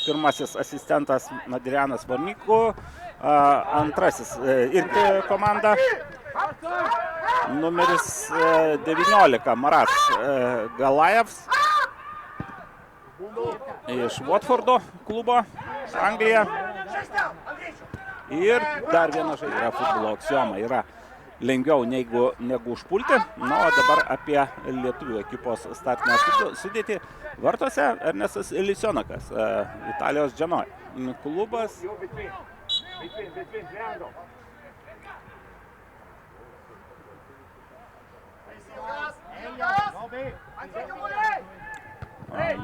pirmasis asistentas Adrianas Varnykų, antrasis irgi komanda, numeris 19 Marats Galajevs iš Watfordo klubo, Anglija. Ir dar viena žaidėja futbolo aksioma yra lengviau negu užpulti. Na, o dabar apie lietuvių ekipos startinę sudėtį. Vartose Ernestas Lisionakas, Italijos Genoa klubas.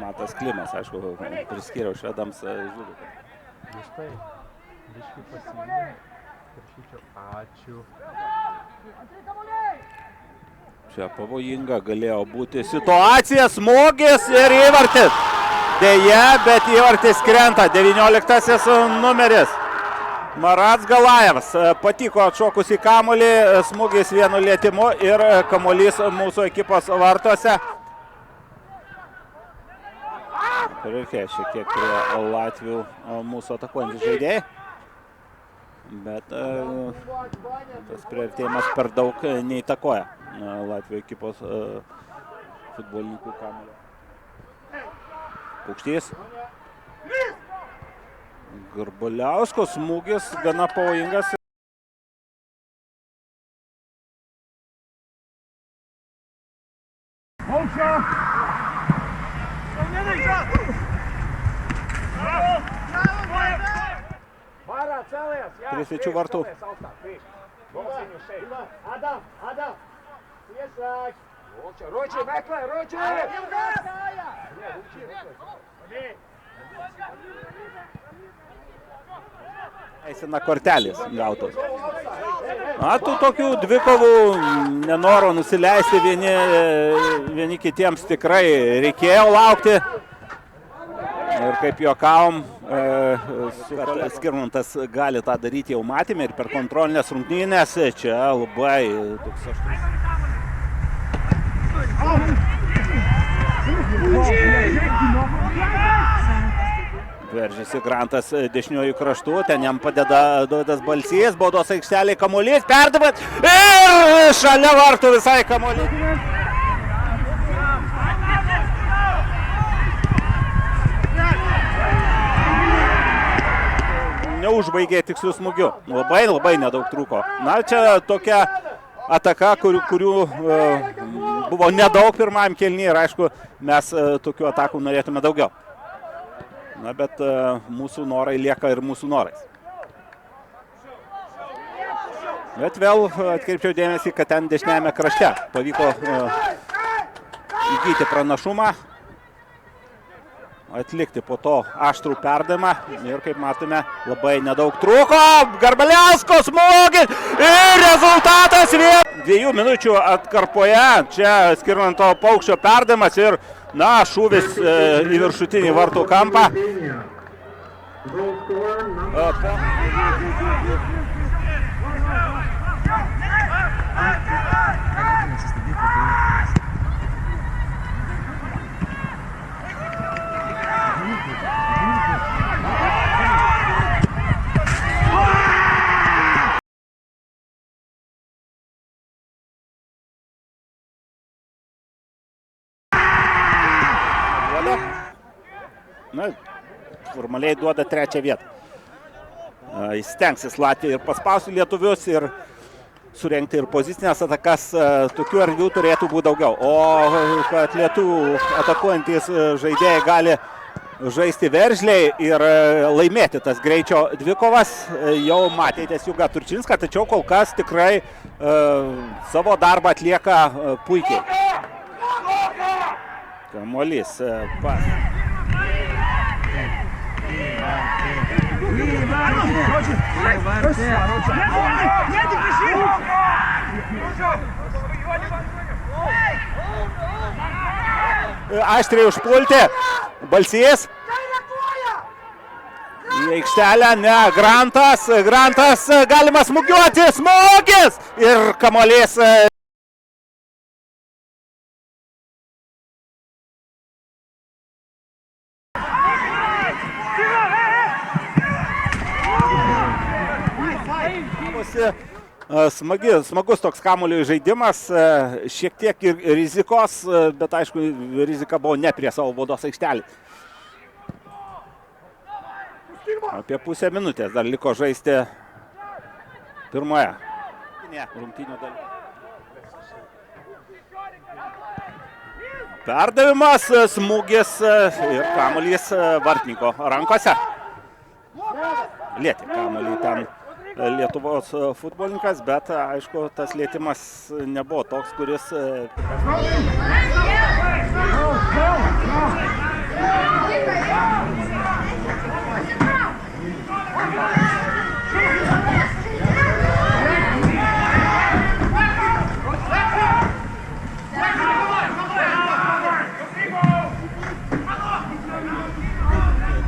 Matas Klimas, aišku, priskyriau švedams žudų. Štai, biškai pasiūlė, prašyčiau, ačiū. Čia pavojinga galėjo būti situacija, smūgis ir įvartis. Deja, bet įvartis krenta, 19 numeris. Marats Galajevs patiko atšokus į kamuolį, smūgis vienu lietimu ir kamuolys mūsų ekipos vartose. Reikia šiek tiek prie Latvių mūsų atakuojantys žaidėjai, bet tas priartėjimas per daug neįtakoja Latvių ekipos futbolininkų kamuolio. Paukštys. Garbaliausko smūgis gana pavojingas. Prie svečių vartų. Eisena kortelės gautos. Tų tokių dvikovų nenoro nusileisti vieni kitiems tikrai reikėjo laukti. Ir kaip juokavom, kad Skirmantas gali tą daryti, jau matėme ir per kontrolinės rungtynės. Čia labai toks aštrus. Veržiasi Grantas dešiniuoju kraštu, ten jam padeda Dovydas Balsys, baudos aikštelėje kamuolys, perdavat ir šalia vartų visai kamuolys. Neužbaigė tikslių smūgių. Labai nedaug trūko. Na, čia tokia ataka, kurių buvo nedaug pirmajam kėlinyje ir aišku, mes tokių atakų norėtume daugiau. Na, bet mūsų norai lieka ir mūsų norais. Bet vėl atkreipčiau dėmesį, kad ten dešiniajame krašte pavyko įgyti pranašumą, atlikti po to aštrų perdavimą ir, kaip matome, labai nedaug trūko. Garbaliausko smūgis ir rezultatas 2 minučių atkarpoje. Čia Skirmanto Paukščio perdavimas ir, na, šūvis į viršutinį vartų kampą. Na, formaliai duoda 3. vietą. Jis stengsis Latvijai ir paspausti lietuvius ir surengti ir pozicinės atakas. Tokių erdvių turėtų būti daugiau. O kad lietuvių atakuojantys žaidėjai gali žaisti veržliai ir laimėti tas greičio dvikovas, jau matėte Jugą Turčinską, tačiau kol kas tikrai savo darbą atlieka puikiai. Kamuolys pas. Aštriai užpulti. Balsys. Į aikštelę, ne, Grantas galima smūgiuoti, smūgis ir kamuolys. Smagus toks kamuolių žaidimas, šiek tiek ir rizikos, bet aišku, rizika buvo ne prie savo baudos aikštelį. Apie pusę minutės dar liko žaisti pirmoje rungtynių dalyje. Perdavimas, smūgis ir kamuolys vartininko rankose. Lietė kamuolį ten Lietuvos futbolininkas, bet aišku, tas lietimas nebuvo toks, kuris...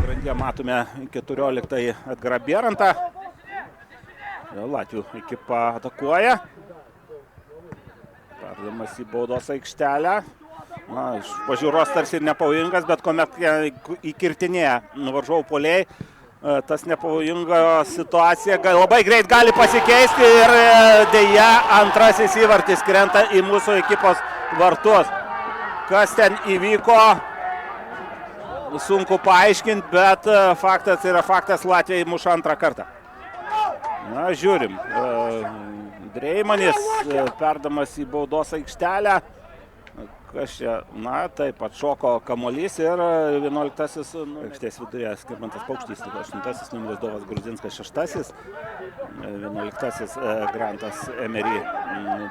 Grandyje matome 14 Edgarą Bierantą. Latvių ekipa atakuoja. Perdavimas į baudos aikštelę. Na, iš pažiūros tarsi ir nepavojingas, bet kuomet įkirtinėja varžovų puolėjai, tas nepavojinga situacija labai greit gali pasikeisti ir deja antrasis įvartis krenta į mūsų ekipos vartus. Kas ten įvyko, sunku paaiškinti, bet faktas yra faktas, Latvija įmuša antrą kartą. Na, žiūrim. Dreimanis perdamas į baudos aikštelę. Kas čia? Na, taip, atšoko kamuolys ir 11-asis aikštės vidurė Skirmantas Paukštys, 8-asis numeris Dovas Grudzinskas, 6-asis, 11-asis Grantas Emery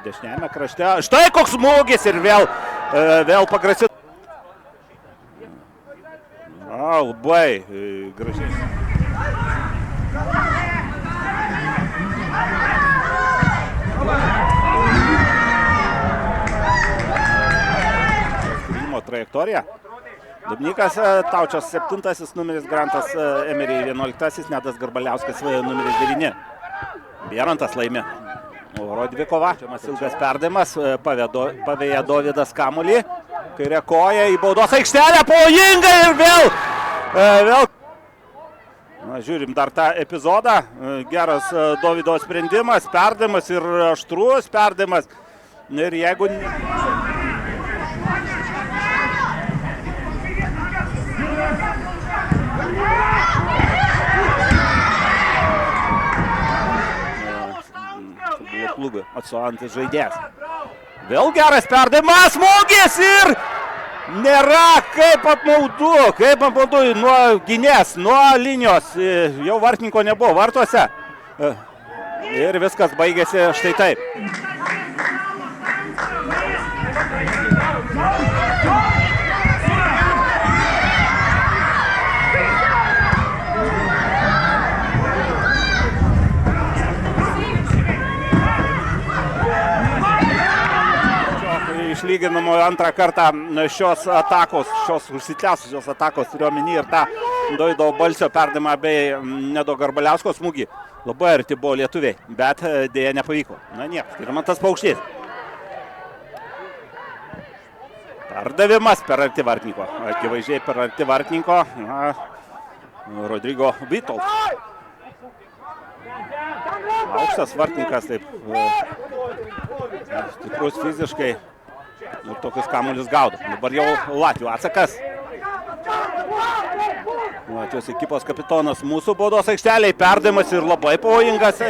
dešiniajame krašte. Štai koks smūgis ir vėl pagrasino. Na, labai gražiai. Trajektorija. Dubnikas Taučias 7-asis numeris, Grantas Emery 11-asis, Nedas Garbaliauskas numeris 9. Bierantas laimi Rodvikovą. Ilgas perdavimas, pavėja Dovydas kamuolį. Kairė koja į baudos aikštelę, pavojinga ir vėl. Na, žiūrim dar tą epizodą. Geras Dovydo sprendimas, perdavimas ir aštrus perdavimas. Ir jeigu... klubui atsuojantis žaidėjas. Vėl geras perdavimas, smūgis ir nėra kaip apmaudu nuo gynės, nuo linijos. Jau vartininko nebuvo vartuose. Ir viskas baigėsi štai taip. Išlyginamo antrą kartą šios užsitęsusios atakos turiu omeny ir tą Dovydo Balsio perdavimą bei Nedo Garbaliausko smūgį. Labai arti buvo lietuviai, bet dėja nepavyko. Na nieko, Skirmantas Paukštys. Perdavimas per arti vartininko. Akivaizdžiai per arti vartininko. Rodrigo Vytautas. Aukštas vartininkas, taip stiprus fiziškai. Ir tokius kamuolius gaudo. Dabar jau Latvijų atsakas. Latvijos ekipos kapitonas mūsų baudos aikšteliai. Perdavimas ir labai pavojingas.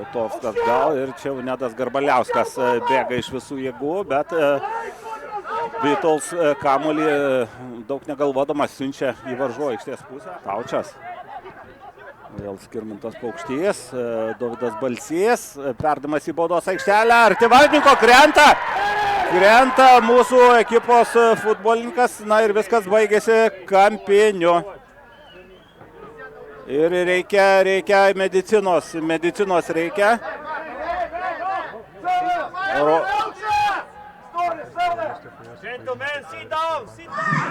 Tovskas gal ir čia Nedas Garbaliauskas bėga iš visų jėgų, bet Vytautas kamuolį daug negalvodamas siunčia į varžovų aikštės pusę. Taučias. Vėl Skirmantas Paukštys, Dovydas Balsys, perdavimas į baudos aikštelę, arti vartininko krenta. Krenta mūsų ekipos futbolininkas, na ir viskas baigėsi kampiniu. Ir reikia medicinos reikia. Gentlemen, sit down, sit down.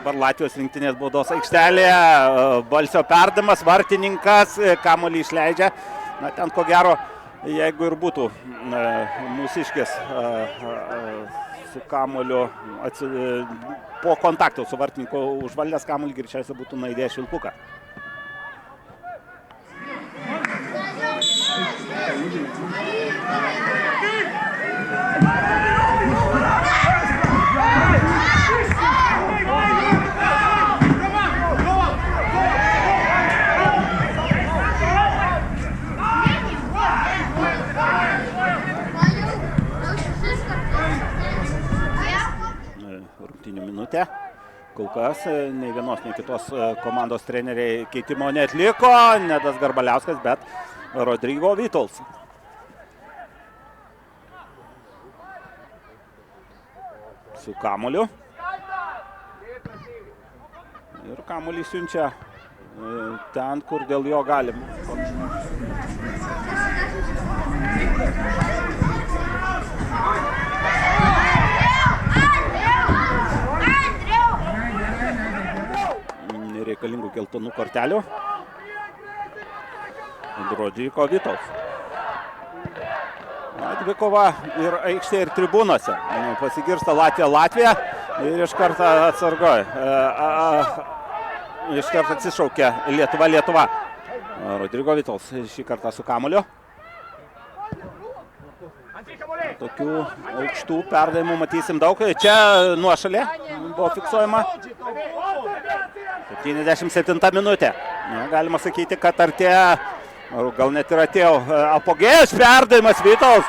dabar Latvijos rinktinės baudos aikštelėje. Balsio perdavimas, vartininkas kamuolį išleidžia. Na, ten ko gero, jeigu ir būtų mūsiškis su kamuoliu po kontakto su vartininku užvaldęs kamuolį, greičiausiai būtų nuaidėjęs švilpuką. Rungtynių minutė. Kol kas nei vienos, nei kitos komandos treneriai keitimo neatliko. Nedas Garbaliauskas, bet Rodrygo Vytautas. Su kamuoliu. Ir kamuolį siunčia ten, kur dėl jo galim. Nereikalingų geltonų kortelių. Rodrygo Vytautas. Dvikova ir aikštė, ir tribūnose. Pasigirsta Latvija ir iš karto atsargoj. Iš karto atsišaukia Lietuva. Rodrygo Vytautas šį kartą su kamuoliu. Tokių aukštų perdavimų matysim daug. Čia nuošalė buvo fiksuojama. 77 minutė. Galima sakyti, kad artėja, gal net ir atėjo apogėjus perdavimas Vytautas.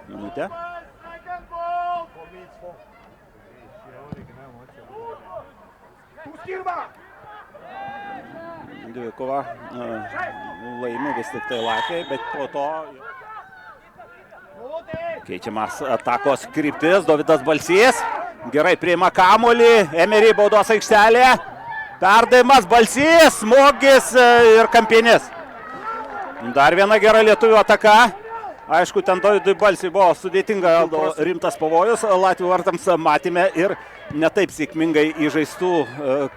Minutė. Dvikova laimi vis tik tai Latvijai, bet po to keičiamas atakos kryptis. Dovydas Balsys gerai priima kamuolį. Emery baudos aikštelėje. Perdavimas, Balsys, smūgis ir kampinis. Dar viena gera lietuvių ataka. Aišku, ten Dovydui Balsiui buvo sudėtinga, rimtas pavojus. Latvių vartams matėme ir netaip sėkmingai įžaistų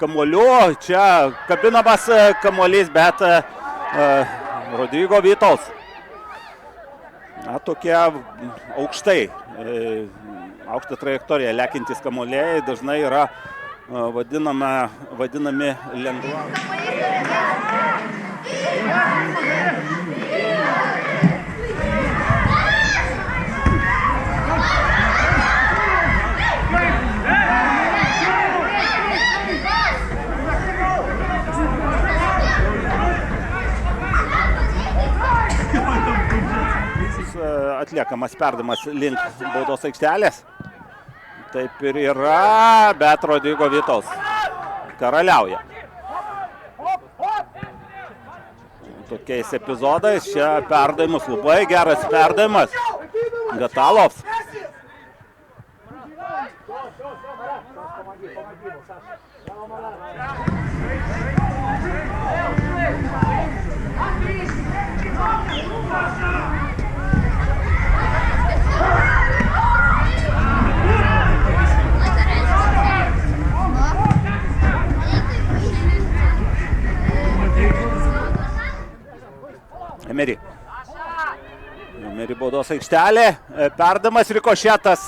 kamuolių. Čia kabinamas kamuolys, bet Rodrygo Vytautas. Na, tokie aukštai, aukštą trajektoriją lekiantys kamuoliai dažnai yra vadinami lengva. Atliekamas perdavimas link baudos aikštelės. Taip ir yra, bet Rodrygo Vytautas karaliauja. Tokiais epizodais čia perdavimus, labai geras perdavimas. Gatalovs. Emery. Emery baudos aikštelė. Perdavimas, rikošetas.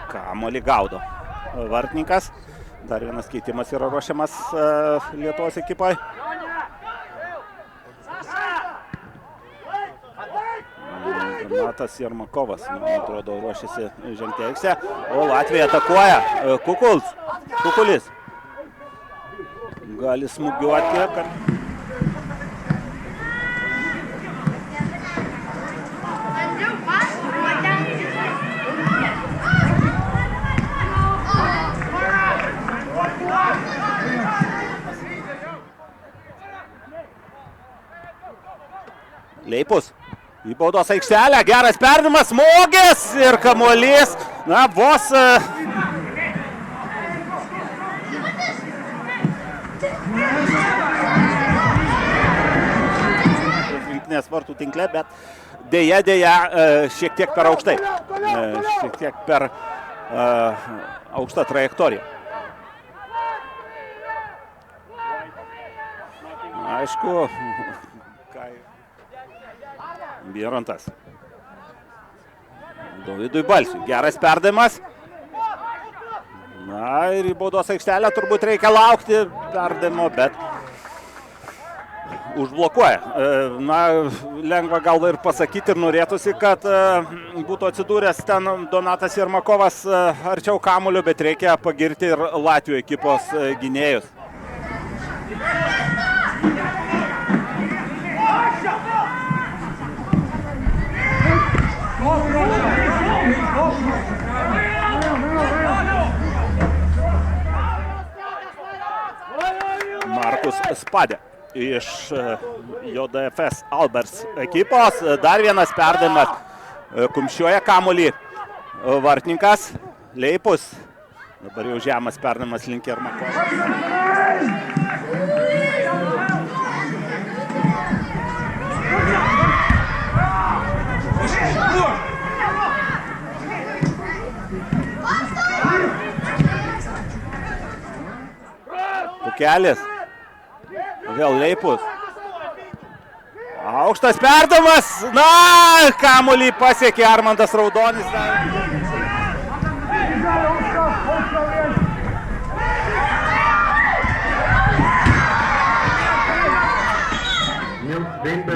Kamuolį gaudo vartininkas. Dar vienas keitimas yra ruošiamas Lietuvos ekipai. Donatas Jarmakovas, man atrodo, ruošiasi žengti aikštę. O Latvija atakuoja. Kukulis. Gali smūgiuoti. Leipus į baudos aikštelę, geras perdavimas, smūgis ir kamuolys, na, vos rinktinės vartų tinkle, bet dėja, šiek tiek per aukštai. Šiek tiek per aukštą trajektoriją. Aišku, Bierontas. Dovydui Balsiui. Geras perdavimas. Na ir į baudos aikštelę turbūt reikia laukti perdavimo, bet užblokuoja. Na, lengva gal ir pasakyti ir norėtųsi, kad būtų atsidūręs ten Donatas Jermakovas arčiau kamuolio, bet reikia pagirti ir Latvijos ekipos gynėjus. Markus Spadė iš JDFS Albers ekipos. Dar vienas perdavimas. Kumščiuoja kamuolį vartininkas Leipus. Dabar jau žemas perdavimas link Jermakovas. Pukelis. Vėl Leipus. Aukštas perdavimas. Na, kamuolį pasiekė Armandas Raudonis.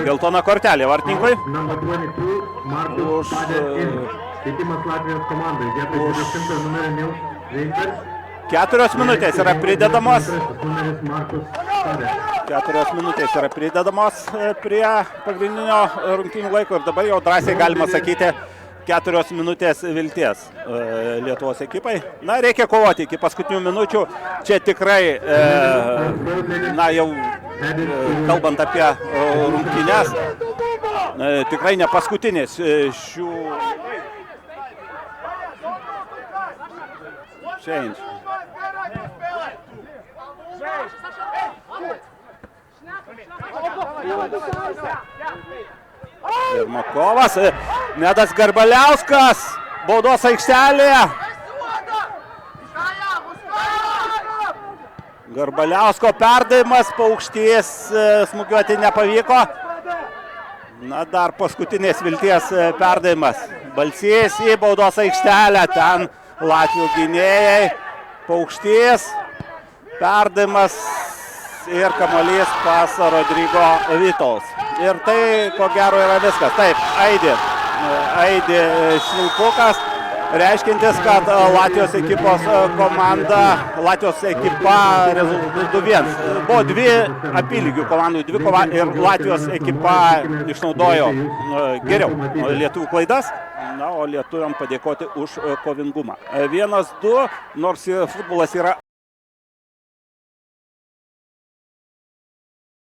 Geltona kortelė vartininkui. Už keitimas Latvijos komandai. Vietoj 20 numerio Nils Veinkers. 4 minutės yra pridedamos. 4 minutės yra pridedamos prie pagrindinio rungtynių laiko ir dabar jau drąsiai galima sakyti 4 minutės vilties Lietuvos ekipai. Na, reikia kovoti iki paskutinių minučių. Čia tikrai, na, jau kalbant apie rungtynes, tikrai ne paskutinės šių change. Jermakovas, Nedas Garbaliauskas, baudos aikštelėje. Garbaliausko perdavimas, Paukštys smūgiuoti nepavyko. Na, dar paskutinės vilties perdavimas. Balsys į baudos aikštelę, ten Latvijų gynėjai. Paukštys, perdavimas ir kamuolys pas Rodrigo Vytaus. Ir tai, ko gero, yra viskas. Taip, aidi švilpukas, reiškintis, kad Latvijos ekipos komanda, Latvijos ekipa rezultatų 2-1. Buvo 2 apylygių komandų dvikova ir Latvijos ekipa išnaudojo geriau lietuvių klaidas. Na, o lietuviam padėkoti už kovingumą. 1-2, nors futbolas yra